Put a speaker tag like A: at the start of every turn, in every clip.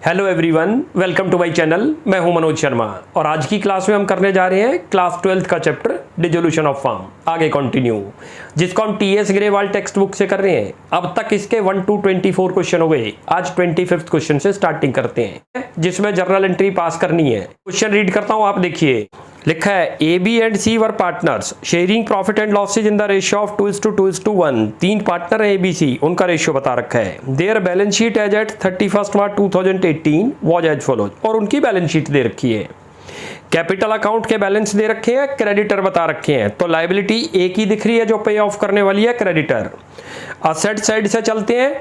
A: Hello everyone, welcome to my channel. मैं हूं मनोज शर्मा और आज की क्लास में हम करने जा रहे हैं क्लास 12th का चैप्टर डिसोल्यूशन ऑफ फॉर्म। आगे कंटिन्यू, जिसको हम टीएस ग्रेवाल टेक्स्ट बुक से कर रहे हैं। अब तक इसके 1 to 24 क्वेश्चन हो गए। आज 25th क्वेश्चन से स्टार्टिंग करते हैं, जिसमें जर्नल एंट्री पास करनी है। क्वेश्चन रीड करता हूं, आप देखिए। लिखा है A B and C were partners sharing profit and losses in the ratio of 2:1। तीन पार्टनर है ए बी सी, उनका रेशियो बता रखा है। Their balance sheet as at 31 March 2018 was as follows, और उनकी बैलेंस शीट दे रखी है। कैपिटल अकाउंट के बैलेंस दे रखे हैं, क्रेडिटर बता रखे हैं। तो लायबिलिटी एक ही दिख रही है जो पे ऑफ करने वाली है, क्रेडिटर। असेट साइड से चलते हैं,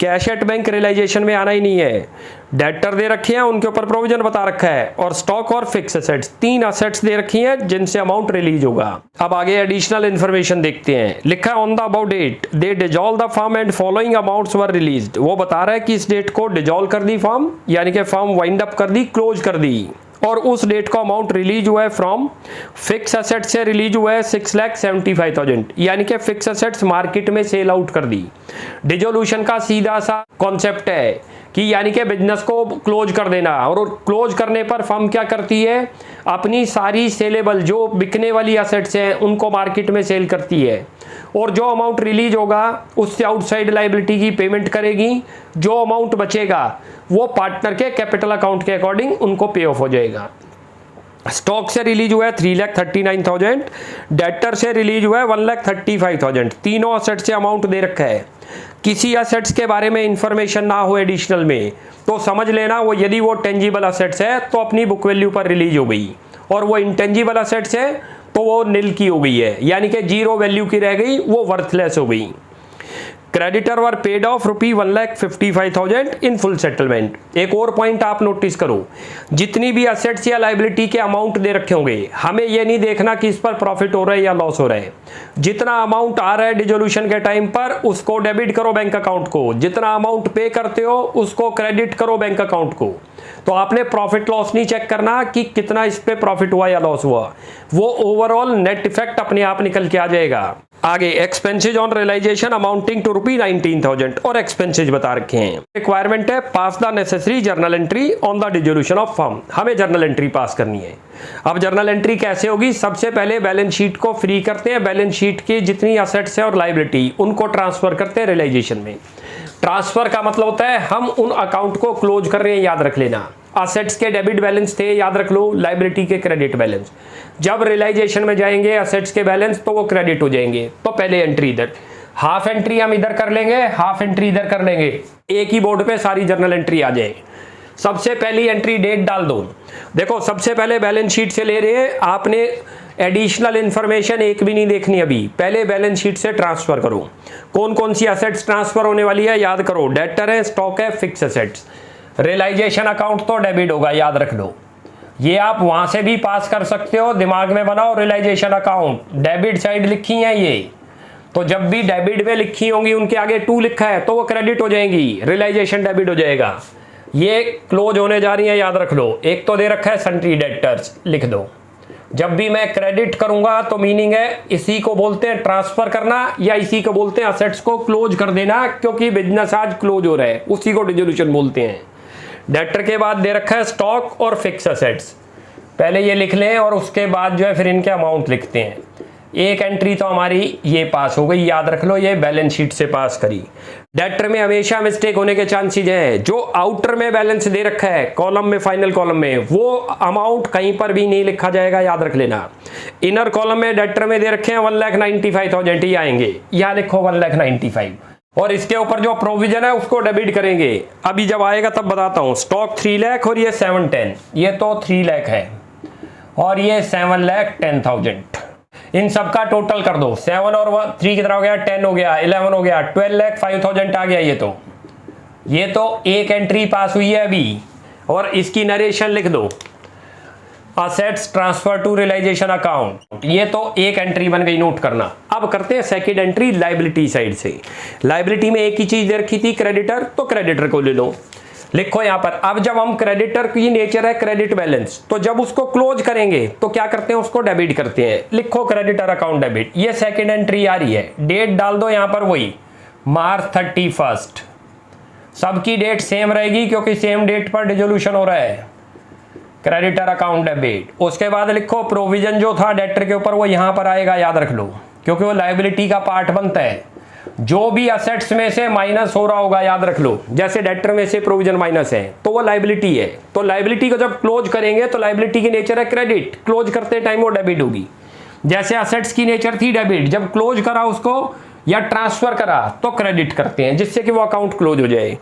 A: कैश एट बैंक रियलाइजेशन में आना ही नहीं है। डेटर दे रखे हैं, उनके ऊपर प्रोविजन बता रखा है। और स्टॉक और फिक्स असेट्स, तीन असेट्स दे रखी हैं जिनसे अमाउंट रिलीज होगा। अब आगे एडिशनल इन्फॉर्मेशन देखते हैं। लिखा है on the about date they dissolve the firm and following amounts were released. वो बता रहा है कि इस डेट को डिसॉल्व कर दी फर्म, यानी कि फर्म वाइंड अप कर दी, क्लोज कर दी। और उस डेट का अमाउंट रिलीज हुआ है फ्रॉम फिक्स असेट से रिलीज हुआ है 6,75,000, यानी कि फिक्स असेट्स मार्केट में सेल आउट कर दी। डिसोल्यूशन का सीधा सा कॉन्सेप्ट है कि यानी कि बिजनेस को क्लोज कर देना। और क्लोज करने पर फर्म क्या करती है, अपनी सारी सेलेबल जो बिकने वाली असेट्स हैं उनको मार्केट में सेल करती है। और जो अमाउंट रिलीज होगा उससे आउटसाइड लायबिलिटी की पेमेंट करेगी। जो अमाउंट बचेगा वो पार्टनर के कैपिटल अकाउंट के अकॉर्डिंग उनको पे ऑफ हो जाएगा। स्टॉक से रिलीज हुआ है 3,39,000, डेटर से रिलीज हुआ है 1,35,000। तीनों असेट से अमाउंट दे रखा है। किसी असेट्स के बारे में इंफॉर्मेशन ना हो एडिशनल में तो समझ लेना वो, यदि वो टेंजिबल असेट्स है तो अपनी बुक वैल्यू पर रिलीज हो गई, और वो इंटेंजिबल असेट्स है तो वो नील की हो गई है, यानी कि जीरो वैल्यू की रह गई, वो वर्थलेस हो गई। Creditor were paid of ₹1,55,000 in full settlement. एक और पॉइंट आप नोटिस करो, जितनी भी असेट्स या लायबिलिटी के अमाउंट दे रखे होंगे, हमें यह नहीं देखना कि इस पर प्रॉफिट हो रहा है या लॉस हो रहा है। जितना अमाउंट आ रहा है डिसोल्यूशन के टाइम पर उसको डेबिट करो बैंक अकाउंट को, जितना अमाउंट पे करते हो उसको क्रेडिट करो बैंक अकाउंट को। तो आपने प्रॉफिट लॉस नहीं चेक करना कि कितना इस पे प्रॉफिट हुआ या लॉस हुआ, वो ओवरऑल नेट इफेक्ट अपने आप निकल के आ जाएगा। आगे expenses on realisation amounting to ₹19,000 और एक्सपेंसेज बता रखे हैं। रिक्वायरमेंट है pass the necessary journal entry on the dissolution of firm. हमें जर्नल एंट्री पास करनी है। अब जर्नल एंट्री कैसे होगी, सबसे पहले बैलेंस शीट को फ्री करते हैं। बैलेंस शीट की जितनी असेट्स है और लायबिलिटी उनको ट्रांसफर करते हैं रियलाइजेशन में। ट्रांसफर का मतलब होता है हम उन अकाउंट को क्लोज कर रहे हैं, याद रख लेना। असेट्स के डेबिट बैलेंस थे, याद रख लो, लायबिलिटी के क्रेडिट बैलेंस। जब रियलाइजेशन में जाएंगे असेट्स के बैलेंस तो वो क्रेडिट हो जाएंगे। तो पहले एंट्री इधर, हाफ एंट्री हम इधर कर लेंगे, हाफ एंट्री इधर कर लेंगे, एक ही बोर्ड पे सारी जर्नल एंट्री आ जाए। सबसे पहली एंट्री डेट डाल दो। देखो सबसे पहले बैलेंस शीट से ले रहे हैं, आपने एडिशनल इंफॉर्मेशन एक भी नहीं देखनी अभी, पहले बैलेंस शीट से ट्रांसफर करो। कौन कौन सी असेट्स ट्रांसफर होने वाली है याद करो, डेटर है, स्टॉक है, फिक्स असेट्स। रियलाइजेशन अकाउंट तो डेबिट होगा, याद रख लो। ये आप वहां से भी पास कर सकते हो, दिमाग में बनाओ। रियलाइजेशन अकाउंट डेबिट साइड लिखी है ये, तो जब भी डेबिट में लिखी होंगी उनके आगे 2 लिखा है तो वो क्रेडिट हो जाएंगी, रियलाइजेशन डेबिट हो जाएगा। ये क्लोज होने जा रही है, याद रख लो। एक तो दे रखा है सन्ट्री डेटर्स, लिख दो। जब भी मैं क्रेडिट करूंगा तो मीनिंग है इसी को बोलते हैं ट्रांसफर करना, या इसी को बोलते हैं असेट्स को क्लोज कर देना, क्योंकि बिजनेस आज क्लोज हो रहा है, उसी को डिसोल्यूशन बोलते हैं। डेटर के बाद दे रखा है स्टॉक और फिक्स असेट्स, पहले ये लिख लें और उसके बाद जो है फिर इनके अमाउंट लिखते हैं। एक एंट्री तो हमारी ये पास हो गई, याद रख लो, ये बैलेंस शीट से पास करी। डेटर में हमेशा मिस्टेक होने के चांसेस हैं। जो आउटर में बैलेंस दे रखा है कॉलम में, फाइनल कॉलम में, वो अमाउंट कहीं पर भी नहीं लिखा जाएगा, याद रख लेना। इनर कॉलम में डेटर में दे रखे हैं 1,95,000 ही आएंगे, यहाँ लिखो 1,95,000, और इसके ऊपर जो प्रोविजन है उसको डेबिट करेंगे। अभी जब आएगा तब बताता हूँ। स्टॉक 3 लाख और ये 710, ये तो 3 लाख है और ये 7,10,000। इन सब का टोटल कर दो, 7 और 3 कितना हो गया, 10 हो गया, 11 हो गया, 12,05,000 आ गया। ये तो एक एंट्री पास हुई है अभी, और इसकी नरेशन लिख दो, assets transfer to realisation account. ये तो एक एंट्री बन गई, नोट करना। अब करते हैं सेकंड एंट्री लायबिलिटी साइड से। लायबिलिटी में एक ही चीज दे रखी थी, क्रेडिटर, तो क्रेडिटर को ले लो। लिखो यहां पर, अब जब हम क्रेडिटर की नेचर है क्रेडिट बैलेंस, तो जब उसको क्लोज करेंगे तो क्या करते हैं, उसको डेबिट करते हैं। लिखो क्रेडिटर अकाउंट डेबिट। ये सेकंड एंट्री आ रही है, डेट डाल दो यहां पर वही, मार्च 31। सबकी डेट सेम रहेगी क्योंकि सेम डेट पर डिसोल्यूशन हो रहा है, क्रेडिटर अकाउंट डेबिट। उसके बाद लिखो प्रोविजन जो था डेटर के ऊपर वो यहां पर आएगा, याद रख लो, क्योंकि वो लायबिलिटी का पार्ट बनता है। जो भी असेट्स में से माइनस हो रहा होगा, याद रख लो, जैसे डेटर में से प्रोविजन माइनस है तो वो लायबिलिटी है। तो लायबिलिटी को जब क्लोज करेंगे तो लायबिलिटी की नेचर है क्रेडिट, क्लोज करते टाइम वो डेबिट होगी। जैसे असेट्स की नेचर थी डेबिट, जब क्लोज करा उसको या ट्रांसफर करा तो क्रेडिट करते हैं, जिससे कि वो अकाउंट क्लोज हो जाए।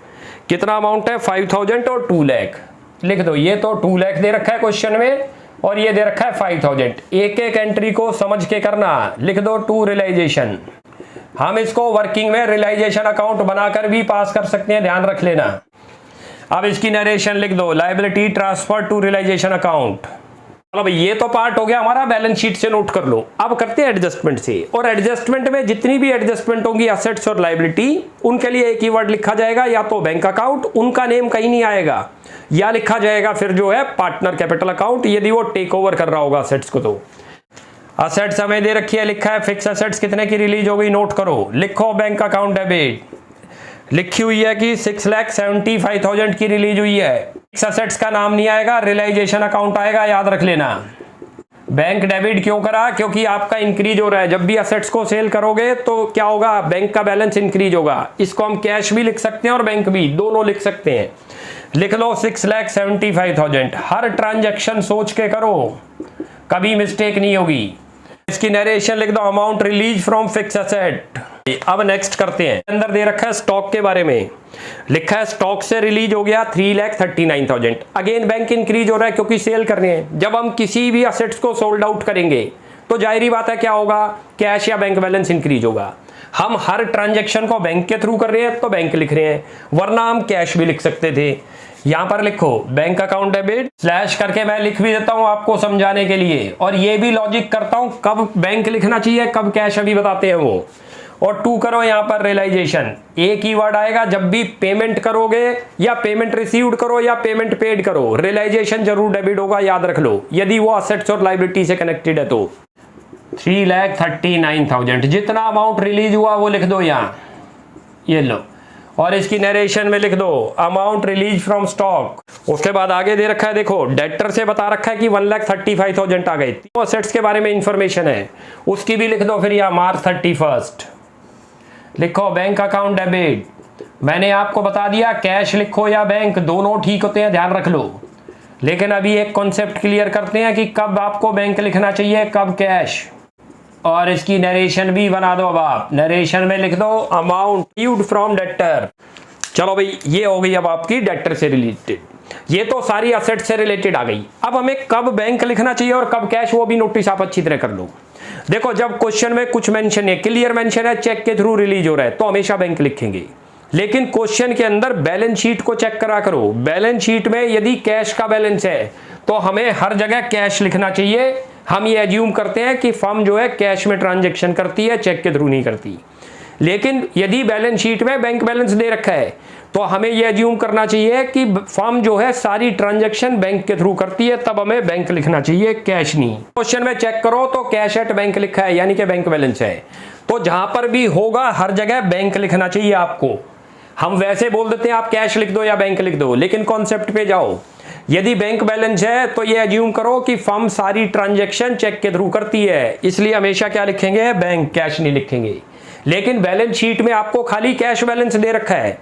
A: कितना अमाउंट है? 5000 और 2 लाख लिख दो। ये तो 2 लाख दे रखा है क्वेश्चन में और ये दे रखा है 5000। एक एक एंट्री को समझ के करना। लिख दो टू रियलाइजेशन। हम इसको वर्किंग में रियलाइजेशन अकाउंट बनाकर भी पास कर सकते हैं, ध्यान रख लेना। अब इसकी नरेशन लिख दो, liability transfer to realisation account. चलो भाई, ये तो पार्ट हो गया हमारा, बैलेंस शीट से नोट कर लो। अब करते हैं एडजस्टमेंट से। और एडजस्टमेंट में जितनी भी एडजस्टमेंट होंगी असेट्स और लायबिलिटी, उनके लिए एक ही वर्ड लिखा जाएगा, या तो बैंक अकाउंट, उनका नेम कहीं नहीं आएगा, या लिखा जाएगा फिर जो है पार्टनर कैपिटल अकाउंट, यदि वो टेक ओवर कर रहा होगा असेट्स को। तो असेट्स हमें दे रखी है, लिखा है फिक्स असेट्स कितने की रिलीज हो गई, नोट करो। लिखो बैंक अकाउंट डेबिट, लिखी हुई है कि 6,75,000 की रिलीज हुई है। फिक्स असेट्स का नाम नहीं आएगा, रियलाइजेशन अकाउंट आएगा, याद रख लेना। बैंक डेबिट क्यों करा? क्योंकि आपका इंक्रीज हो रहा है। जब भी असेट्स को सेल करोगे तो क्या होगा? बैंक का बैलेंस इंक्रीज होगा। इसको हम कैश भी लिख सकते हैं और बैंक भी, दोनों लिख सकते हैं। लिख लो 6,75,000। हर ट्रांजैक्शन सोच के करो, कभी मिस्टेक नहीं होगी। इसकी नरेशन लिख दो, amount release from fix asset. अब नेक्स्ट करते हैं। अंदर दे रखा है स्टॉक के बारे में, लिखा है स्टॉक से रिलीज हो गया 3,39,000। अगेन बैंक इंक्रीज हो रहा है क्योंकि सेल कर रहे हैं। जब हम किसी भी असेट्स को सोल्ड आउट करेंगे तो जाहिर बात है क्या होगा? कैश या बैंक बैलेंस इंक्रीज होगा। हम हर ट्रांजैक्शन को बैंक के थ्रू कर रहे हैं तो बैंक लिख रहे हैं, वरना हम कैश भी लिख सकते थे। यहां पर लिखो बैंक अकाउंट डेबिट स्लैश करके मैं लिख भी देता हूं आपको समझाने के लिए, और ये भी लॉजिक करता हूं कब बैंक लिखना चाहिए कब कैश, अभी बताते हैं वो। और 2 करो यहां पर रियलाइजेशन। एक ही वर्ड आएगा जब भी पेमेंट करोगे, या पेमेंट रिसीव्ड करो या पेमेंट पेड करो, रियलाइजेशन जरूर डेबिट होगा, याद रख लो, यदि वो असेट्स और लायबिलिटी से कनेक्टेड है तो। 3,39,000 जितना अमाउंट रिलीज हुआ वो लिख दो यहां, ये लो। और इसकी नरेशन में लिख दो अमाउंट रिलीज फ्रॉम स्टॉक। उसके बाद आगे दे रखा है, देखो डेटर से बता रखा है कि 1,35,000 आ गए। तो असेट्स के बारे में इंफॉर्मेशन है, उसकी भी लिख दो फिर यहाँ मार्च 31। लिखो बैंक अकाउंट डेबिट। मैंने आपको बता दिया कैश लिखो या बैंक, दोनों ठीक होते हैं, ध्यान रख लो। लेकिन अभी एक कॉन्सेप्ट क्लियर करते हैं कि कब आपको बैंक लिखना चाहिए कब कैश। और इसकी नरेशन भी बना दो। अब आप नरेशन में लिख दो अमाउंट रिसीव्ड फ्रॉम डेटर। चलो भाई, ये हो गई अब आपकी डेटर से रिलेटेड। ये तो सारी असेट से रिलेटेड आ गई। अब हमें कब बैंक लिखना चाहिए और कब कैश, वो भी नोटिस आप अच्छी तरह कर लो। देखो, जब क्वेश्चन में कुछ मेंशन है, क्लियर मेंशन है चेक के थ्रू रिलीज हो रहा है, तो हमेशा बैंक लिखेंगे। लेकिन क्वेश्चन के अंदर बैलेंस शीट को चेक करा करो। बैलेंस शीट में यदि कैश का बैलेंस है तो हमें हर जगह कैश लिखना चाहिए। हम ये एज्यूम करते हैं कि फर्म जो है कैश में ट्रांजैक्शन करती है, चेक के थ्रू नहीं करती। लेकिन यदि बैलेंस शीट में बैंक बैलेंस दे रखा है तो हमें यह एज्यूम करना चाहिए कि फर्म जो है सारी ट्रांजैक्शन बैंक के थ्रू करती है, तब हमें बैंक लिखना चाहिए, कैश नहीं। क्वेश्चन में चेक करो तो कैश एट बैंक लिखा है, यानी कि बैंक बैलेंस है। तो जहां पर भी होगा हर जगह बैंक लिखना चाहिए आपको। हम वैसे बोल देते हैं आप कैश लिख दो या बैंक लिख दो, लेकिन कॉन्सेप्ट पे जाओ। यदि बैंक बैलेंस है तो ये एज्यूम करो कि फर्म सारी ट्रांजैक्शन चेक के थ्रू करती है, इसलिए हमेशा क्या लिखेंगे? बैंक, कैश नहीं लिखेंगे। लेकिन बैलेंस शीट में आपको खाली कैश बैलेंस दे रखा है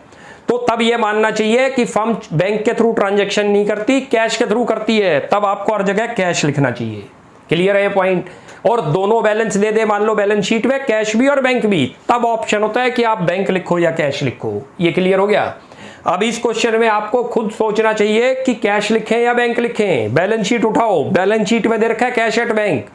A: तो तब यह मानना चाहिए कि फर्म बैंक के थ्रू ट्रांजैक्शन नहीं करती, कैश के थ्रू करती है, तब आपको हर जगह कैश लिखना चाहिए। क्लियर है ये पॉइंट? और दोनों बैलेंस दे दे, मान लो बैलेंस शीट में कैश भी और बैंक भी, तब ऑप्शन होता है कि आप बैंक लिखो या कैश लिखो। ये क्लियर हो गया? अब इस क्वेश्चन में आपको खुद सोचना चाहिए कि कैश लिखें या बैंक लिखें। बैलेंस शीट उठाओ, बैलेंस शीट में दे रखा है कैश एट बैंक,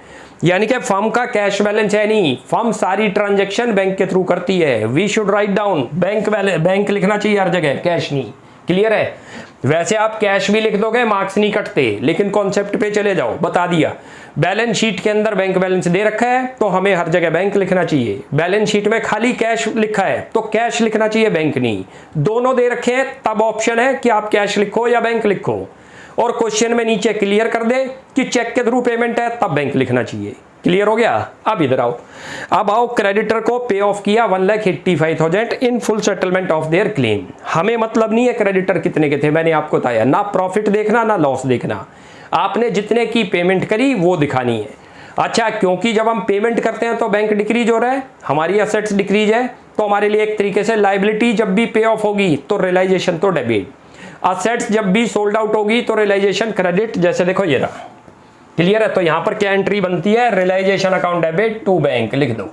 A: यानी कि फर्म का कैश बैलेंस है नहीं, फर्म सारी ट्रांजैक्शन बैंक के थ्रू करती है। We should write down bank लिखना चाहिए हर जगह, कैश नहीं। क्लियर है? वैसे आप कैश भी लिख दोगे मार्क्स नहीं कटते, लेकिन कॉन्सेप्ट पे चले जाओ, बता दिया। बैलेंस शीट के अंदर बैंक बैलेंस दे रखा है तो हमें हर जगह बैंक लिखना चाहिए। बैलेंस शीट में खाली कैश लिखा है तो कैश लिखना चाहिए, बैंक नहीं। दोनों दे रखे हैं तब ऑप्शन है कि आप कैश लिखो या बैंक लिखो। और क्वेश्चन में नीचे क्लियर कर दे कि चेक के थ्रू पेमेंट है, तब बैंक लिखना चाहिए। क्लियर हो गया। अब इधर आओ, अब आओ क्रेडिटर को पे ऑफ किया 1,85,000 in full settlement of their claim. हमें मतलब नहीं है क्रेडिटर कितने के थे, मैंने आपको बताया, ना प्रॉफिट देखना ना लॉस देखना, आपने जितने की पेमेंट करी वो दिखानी है। अच्छा, क्योंकि जब हम पेमेंट करते हैं तो बैंक डिक्रीज हो रहा है, हमारी असेट्स डिक्रीज है, तो हमारे लिए एक तरीके से लायबिलिटी जब भी पे ऑफ होगी तो रियलाइजेशन तो डेबिट, असेट्स जब भी सोल्ड आउट होगी तो रियलाइजेशन क्रेडिट। जैसे देखो ये रहा, क्लियर है। तो यहां पर क्या एंट्री बनती है, realisation account debit to bank, लिख दो।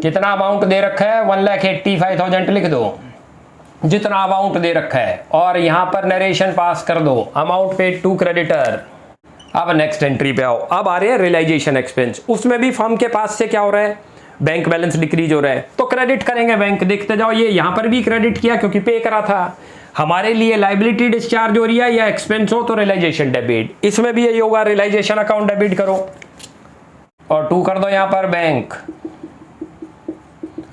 A: कितना अमाउंट दे रखा है 1,85,000 लिख दो, जितना अमाउंट दे रखा है, और यहां पर नरेशन पास कर दो, अमाउंट पेड टू क्रेडिटर। अब नेक्स्ट एंट्री पे आओ, अब आ रहे हैं रियलाइजेशन एक्सपेंस। उसमें भी फर्म के पास से क्या हो रहा है, बैंक बैलेंस डिक्रीज हो रहा है, तो क्रेडिट करेंगे बैंक। देखते जाओ, ये यहां पर भी क्रेडिट किया क्योंकि पे करा था, हमारे लिए लायबिलिटी डिस्चार्ज हो रही है या एक्सपेंस हो तो रियलाइजेशन डेबिट। इसमें भी यही होगा, रियलाइजेशन अकाउंट डेबिट करो और टू कर दो यहां पर बैंक,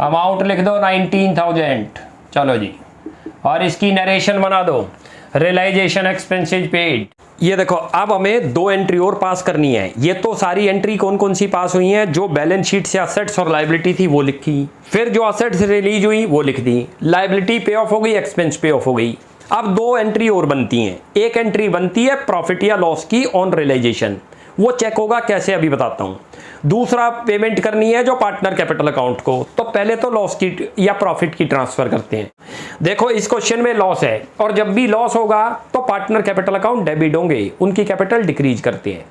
A: अमाउंट लिख दो 19,000, चलो जी, और इसकी नरेशन बना दो, रियलाइजेशन एक्सपेंसेज पेड। ये देखो, अब हमें दो एंट्री और पास करनी है। ये तो सारी एंट्री कौन कौन सी पास हुई हैं, जो बैलेंस शीट से असेट्स और लायबिलिटी थी वो लिखी, फिर जो असेट्स रिलीज हुई वो लिख दी, लायबिलिटी पे ऑफ हो गई, एक्सपेंस पे ऑफ हो गई। अब दो एंट्री और बनती हैं, एक एंट्री बनती है प्रॉफिट या लॉस की ऑन रियलाइजेशन, वो चेक होगा कैसे अभी बताता हूं। दूसरा पेमेंट करनी है जो पार्टनर कैपिटल अकाउंट को, तो पहले तो लॉस की या प्रॉफिट की ट्रांसफर करते हैं। देखो इस क्वेश्चन में लॉस है, और जब भी लॉस होगा तो पार्टनर कैपिटल अकाउंट डेबिट होंगे, उनकी कैपिटल डिक्रीज करते हैं।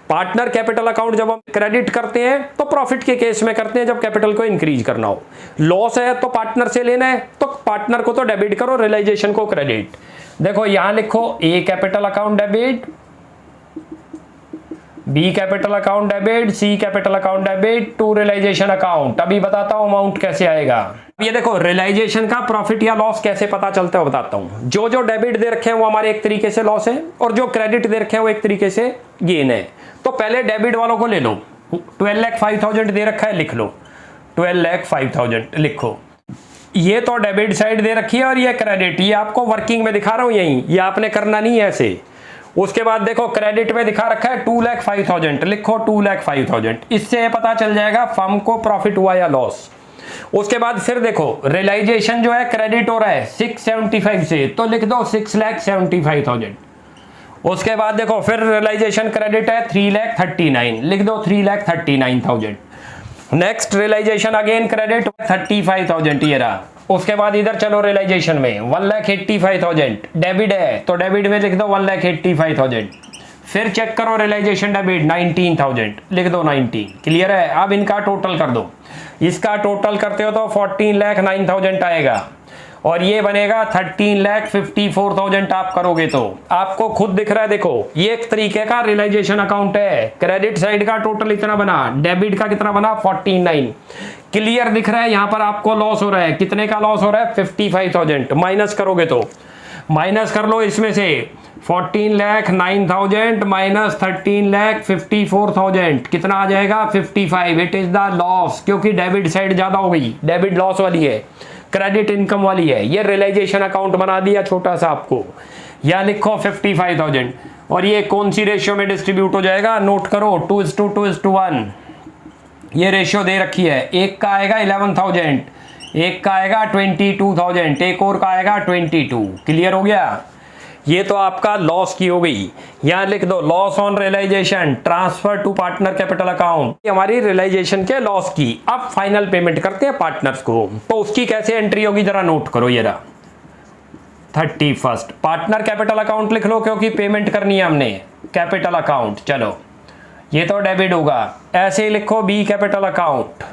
A: पार्टनर कैपिटल अकाउंट जब हम क्रेडिट करते हैं तो प्रॉफिट के केस में करते हैं जब कैपिटल को इंक्रीज करना हो। लॉस है तो पार्टनर से लेना है तो पार्टनर को तो डेबिट करो, रियलाइजेशन को क्रेडिट। देखो यहां लिखो A capital account debit, B capital account debit, C capital account debit to realisation account. अभी बताता हूं अमाउंट कैसे आएगा। ये देखो रियलाइजेशन का प्रॉफिट या लॉस कैसे पता चलता है बताता हूं। जो जो डेबिट दे रखे हैं वो हमारे एक तरीके से लॉस है, और जो क्रेडिट दे रखे हैं वो एक तरीके से गेन है। तो पहले डेबिट वालों को ले लो, 12,05,000 दे रखा है, लिख लो 12,05,000 लिखो। ये तो डेबिट साइड दे रखी है और ये क्रेडिट, ये आपको वर्किंग में दिखा रहा हूं यहीं, ये आपने करना नहीं है ऐसे। उसके बाद देखो क्रेडिट में दिखा रखा है 2,05,000, लिखो 2,05,000, इससे पता चल जाएगा फर्म को प्रॉफिट हुआ या लॉस। उसके बाद फिर देखो रियलाइजेशन जो है क्रेडिट हो रहा है 675 से, तो लिख दो 6,75,000। उसके बाद देखो फिर रियलाइजेशन क्रेडिट है 3,39,000, लिख दो 3,39,000। नेक्स्ट रियलाइजेशन अगेन क्रेडिट 35,000 ये रहा। उसके बाद इधर चलो रियलाइजेशन में 1,85,000 डेबिट है, तो डेबिट में लिख दो 1,85,000। फिर चेक करो रियलाइजेशन डेबिट 19,000, लिख दो 19। क्लियर है। अब इनका टोटल कर दो, इसका टोटल करते हो तो 14,09,000 आएगा, और ये बनेगा 13,54,000 आप करोगे तो आपको खुद दिख रहा है। देखो ये एक तरीके का रियलाइजेशन अकाउंट है, क्रेडिट साइड का टोटल इतना बना, डेबिट का कितना बना 49। क्लियर दिख रहा है। यहां पर आपको लॉस हो रहा है, कितने का लॉस हो रहा है 55,000। माइनस करोगे तो माइनस कर लो इसमें से 14,09,000 माइनस 13,54,000 कितना आ जाएगा 55। इट इज द लॉस, क्योंकि डेबिट साइड ज्यादा हो गई, डेबिट लॉस वाली है, क्रेडिट इनकम वाली है। ये रियलाइजेशन अकाउंट बना दिया छोटा सा आपको, या लिखो 55,000। और ये कौन सी रेशियो में डिस्ट्रीब्यूट हो जाएगा, नोट करो 2:1। ये रेशियो दे रखी है, एक का आएगा 11,000, एक का आएगा 22,000, एक और का आएगा 22। क्लियर हो गया। ये तो आपका लॉस की हो गई, यहां लिख दो loss on realisation transfer to partner capital account, हमारी रियलाइजेशन के लॉस की। अब फाइनल पेमेंट करते हैं पार्टनर्स को, तो उसकी कैसे एंट्री होगी जरा नोट करो। ये रहा 31 पार्टनर कैपिटल अकाउंट लिख लो, क्योंकि पेमेंट करनी है हमने कैपिटल अकाउंट। चलो ये तो डेबिट होगा, ऐसे ही लिखो बी कैपिटल अकाउंट,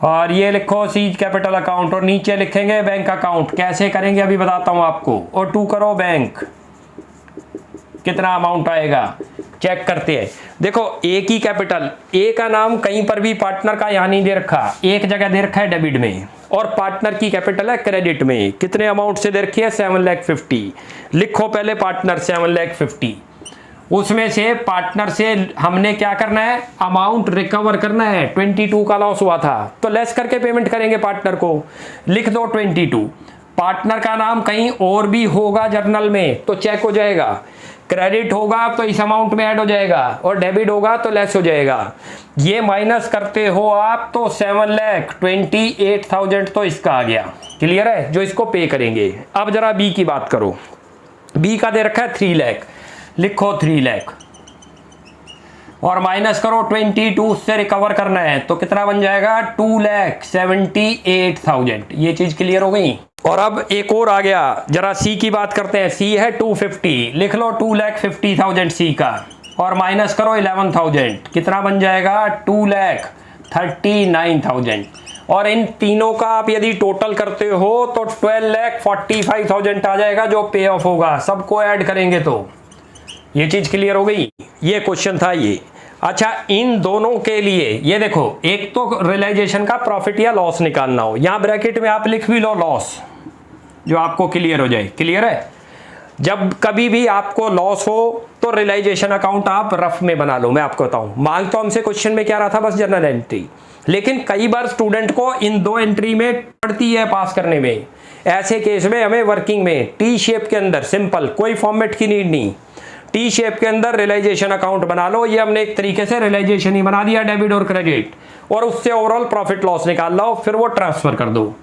A: और ये लिखो सी कैपिटल अकाउंट, और नीचे लिखेंगे बैंक अकाउंट। कैसे करेंगे अभी बताता हूं आपको। और टू करो बैंक, कितना अमाउंट आएगा चेक करते हैं। देखो ए की कैपिटल, ए का नाम कहीं पर भी पार्टनर का यहां नहीं दे रखा, एक जगह दे रखा है डेबिट में, और पार्टनर की कैपिटल है क्रेडिट में। कितने अमाउंट से दे रखी है 7,50,000। लिखो पहले पार्टनर 7,50,000, उसमें से पार्टनर से हमने क्या करना है, अमाउंट रिकवर करना है। 22 का लॉस हुआ था तो लेस करके पेमेंट करेंगे पार्टनर को, लिख दो 22। पार्टनर का नाम कहीं और भी होगा जर्नल में तो चेक हो जाएगा, क्रेडिट होगा तो इस अमाउंट में ऐड हो जाएगा और डेबिट होगा तो लेस हो जाएगा। ये माइनस करते हो आप तो 7,28,000 तो इसका आ गया। क्लियर है, जो इसको पे करेंगे। अब जरा बी की बात करो। बी का दे रखा है 3 लाख, लिखो 3 लाख और माइनस करो 22 से रिकवर करना है तो कितना बन जाएगा 2,78,000। ये चीज क्लियर हो गई। और अब एक और आ गया, जरा सी की बात करते हैं। सी है 250, लिख लो 2,50,000 सी का और माइनस करो 11,000, कितना बन जाएगा 2,39,000। और इन तीनों का आप यदि टोटल करते हो तो 12,45,000 आ जाएगा जो पे ऑफ होगा। सबको ऐड करेंगे तो ये चीज क्लियर हो गई। ये क्वेश्चन था ये। अच्छा, इन दोनों के लिए ये देखो, एक तो रियलाइजेशन का प्रॉफिट या लॉस निकालना हो, यहां ब्रैकेट में आप लिख भी लो लॉस, जो आपको क्लियर हो जाए। क्लियर है, जब कभी भी आपको लॉस हो तो रियलाइजेशन अकाउंट आप रफ में बना लो। मैं आपको बताऊं, मांग तो हमसे क्वेश्चन में क्या रहा था, बस जर्नल एंट्री, लेकिन कई बार स्टूडेंट को इन 2 एंट्री में पड़ती है पास करने में। ऐसे केस में हमें वर्किंग में टी शेप के अंदर सिंपल, कोई फॉर्मेट की नीड नहीं, टी शेप के अंदर रियलाइजेशन अकाउंट बना लो। ये हमने एक तरीके से रियलाइजेशन ही बना दिया, डेबिट और क्रेडिट, और उससे ओवरऑल प्रॉफिट लॉस निकाल लो, फिर वो ट्रांसफर कर दो।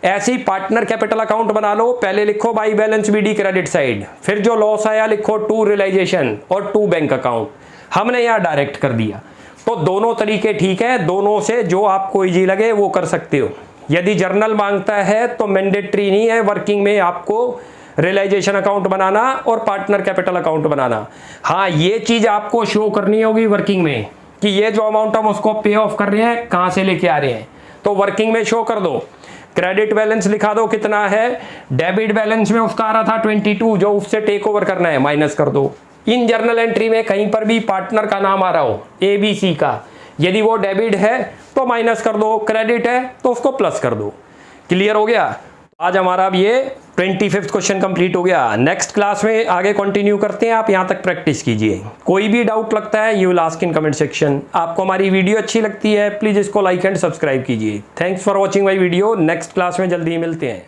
A: ऐसे ही पार्टनर कैपिटल अकाउंट बना लो, पहले लिखो by balance BD credit side, फिर जो लॉस आया लिखो 2 रियलाइजेशन और 2 बैंक अकाउंट। हमने यहाँ डायरेक्ट कर दिया। तो दोनों तरीके ठीक है, दोनों से जो आपको इजी लगे वो कर सकते हो। यदि जर्नल मांगता है तो मैंडेटरी नहीं है वर्किंग में आपको रियलाइजेशन अकाउंट बनाना और पार्टनर कैपिटल अकाउंट बनाना। हाँ, ये चीज आपको शो करनी होगी वर्किंग में कि ये जो अमाउंट हम उसको पे ऑफ कर रहे हैं कहां से लेके आ रहे हैं, तो वर्किंग में शो कर दो। क्रेडिट बैलेंस लिखा दो कितना है, डेबिट बैलेंस में उसका आ रहा था 22, जो उससे टेक ओवर करना है, माइनस कर दो। इन जर्नल एंट्री में कहीं पर भी पार्टनर का नाम आ रहा हो ABC का, यदि वो डेबिट है तो माइनस कर दो, क्रेडिट है तो उसको प्लस कर दो। क्लियर हो गया। आज हमारा अब ये 25th क्वेश्चन कंप्लीट हो गया। नेक्स्ट क्लास में आगे कंटिन्यू करते हैं, आप यहां तक प्रैक्टिस कीजिए। कोई भी डाउट लगता है you will ask in comment section. आपको हमारी वीडियो अच्छी लगती है प्लीज इसको लाइक एंड सब्सक्राइब कीजिए। Thanks for watching my video. Next class में जल्दी मिलते हैं।